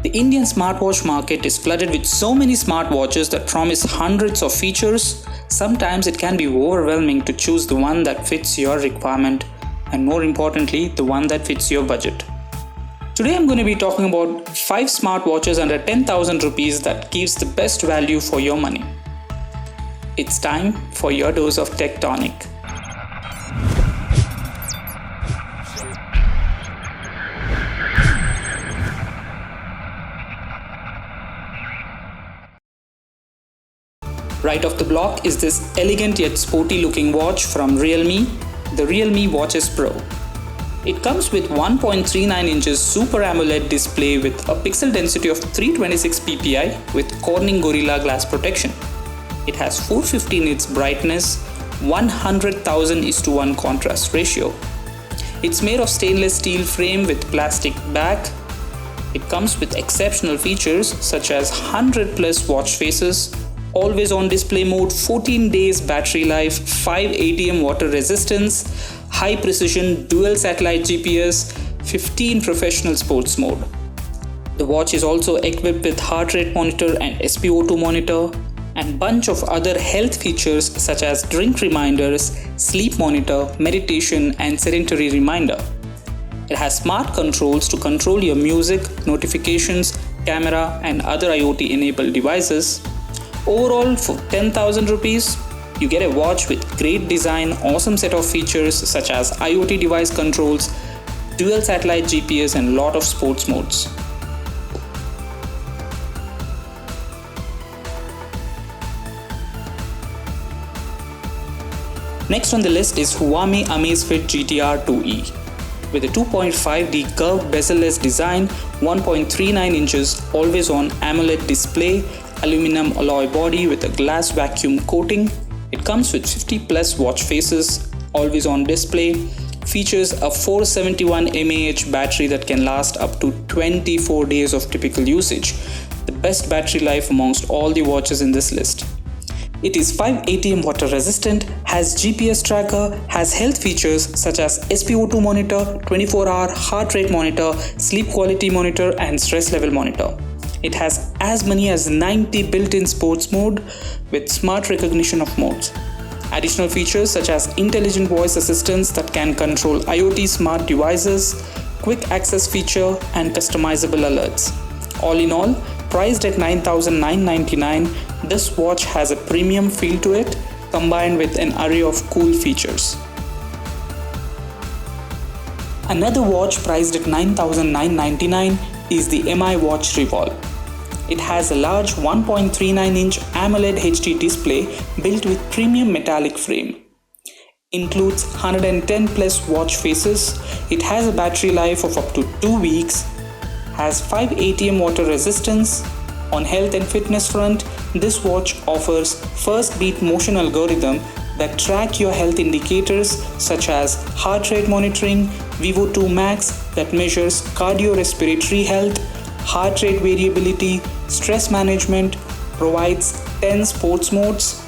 The Indian smartwatch market is flooded with so many smartwatches that promise hundreds of features. Sometimes it can be overwhelming to choose the one that fits your requirement and, more importantly, the one that fits your budget. Today I'm going to be talking about 5 smartwatches under 10,000 rupees that gives the best value for your money. It's time for your dose of Tech Tonic. Right off the block is this elegant yet sporty looking watch from Realme, the Realme Watch S Pro. It comes with 1.39 inches Super AMOLED display with a pixel density of 326 ppi with Corning Gorilla Glass protection. It has 450 nits brightness, 100,000:1 contrast ratio. It's made of stainless steel frame with plastic back. It comes with exceptional features such as 100 plus watch faces, always on display mode, 14 days battery life, 5 ATM water resistance, high precision dual satellite GPS, 15 professional sports mode. The watch is also equipped with heart rate monitor and SpO2 monitor and bunch of other health features such as drink reminders, sleep monitor, meditation and sedentary reminder. It has smart controls to control your music, notifications, camera and other IoT enabled devices. Overall, for 10,000 rupees, you get a watch with great design, awesome set of features such as IoT device controls, dual satellite GPS and lot of sports modes. Next on the list is Huami Amazfit GTR 2E. With a 2.5D curved bezel-less design, 1.39 inches always-on AMOLED display, aluminum alloy body with a glass vacuum coating. It comes with 50 plus watch faces, always on display, features a 471 mAh battery that can last up to 24 days of typical usage, the best battery life amongst all the watches in this list. It is 5 ATM water resistant, has GPS tracker, has health features such as SpO2 monitor, 24-hour heart rate monitor, sleep quality monitor and stress level monitor. It has as many as 90 built-in sports mode with smart recognition of modes. Additional features such as intelligent voice assistants that can control IoT smart devices, quick access feature and customizable alerts. All in all, priced at 9,999, this watch has a premium feel to it combined with an array of cool features. Another watch priced at 9,999 is the MI Watch Revolve. It has a large 1.39-inch AMOLED HD display built with premium metallic frame. Includes 110 plus watch faces. It has a battery life of up to 2 weeks. Has 5 ATM water resistance. On health and fitness front, this watch offers first beat motion algorithm that track your health indicators such as heart rate monitoring, Vivo 2 Max that measures cardiorespiratory health, heart rate variability, stress management, provides 10 sports modes.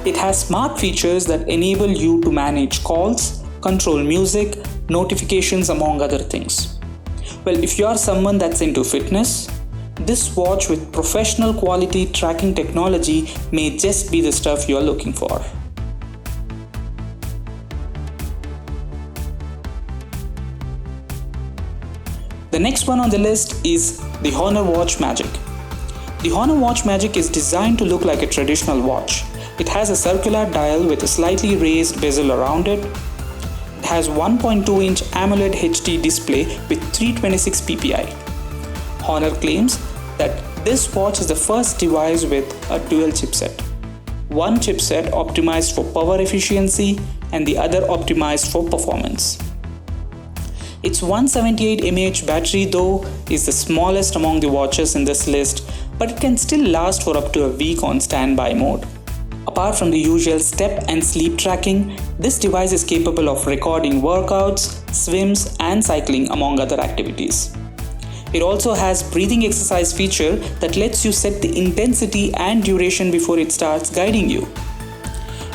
It has smart features that enable you to manage calls, control music, notifications among other things. Well, if you are someone that's into fitness, this watch with professional quality tracking technology may just be the stuff you are looking for. The next one on the list is the Honor Watch Magic. The Honor Watch Magic is designed to look like a traditional watch. It has a circular dial with a slightly raised bezel around it. It has 1.2-inch AMOLED HD display with 326 ppi. Honor claims that this watch is the first device with a dual chipset. One chipset optimized for power efficiency and the other optimized for performance. Its 178 mAh battery though is the smallest among the watches in this list, but it can still last for up to a week on standby mode. Apart from the usual step and sleep tracking, this device is capable of recording workouts, swims and cycling among other activities. It also has breathing exercise feature that lets you set the intensity and duration before it starts guiding you.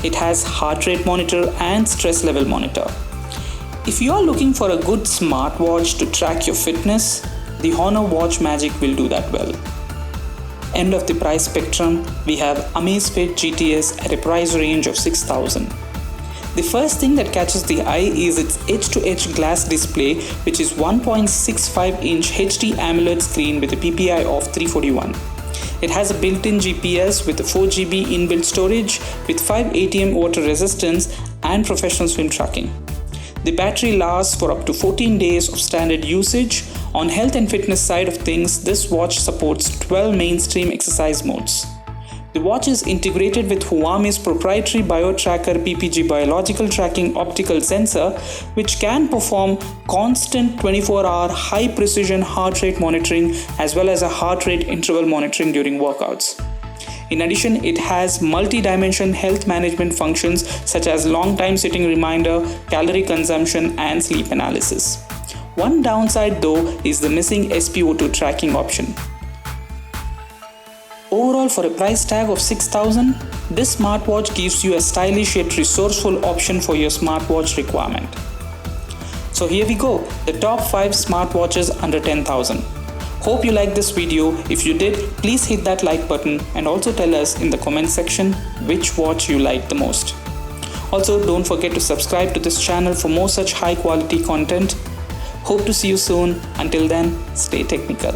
It has heart rate monitor and stress level monitor. If you are looking for a good smartwatch to track your fitness, the Honor Watch Magic will do that well. End of the price spectrum, we have Amazfit GTS at a price range of 6,000. The first thing that catches the eye is its edge-to-edge glass display, which is 1.65-inch HD AMOLED screen with a PPI of 341. It has a built-in GPS with a 4GB inbuilt storage with 5 ATM water resistance and professional swim tracking. The battery lasts for up to 14 days of standard usage. On health and fitness side of things, this watch supports 12 mainstream exercise modes. The watch is integrated with Huami's proprietary BioTracker PPG biological tracking optical sensor, which can perform constant 24-hour high-precision heart rate monitoring as well as a heart rate interval monitoring during workouts. In addition, it has multi-dimension health management functions such as long time sitting reminder, calorie consumption, and sleep analysis. One downside though is the missing SpO2 tracking option. Overall, for a price tag of 6,000, this smartwatch gives you a stylish yet resourceful option for your smartwatch requirement. So here we go, the top 5 smartwatches under 10,000. Hope you liked this video. If you did, please hit that like button and also tell us in the comment section which watch you liked the most. Also, don't forget to subscribe to this channel for more such high quality content. Hope to see you soon. Until then, stay technical.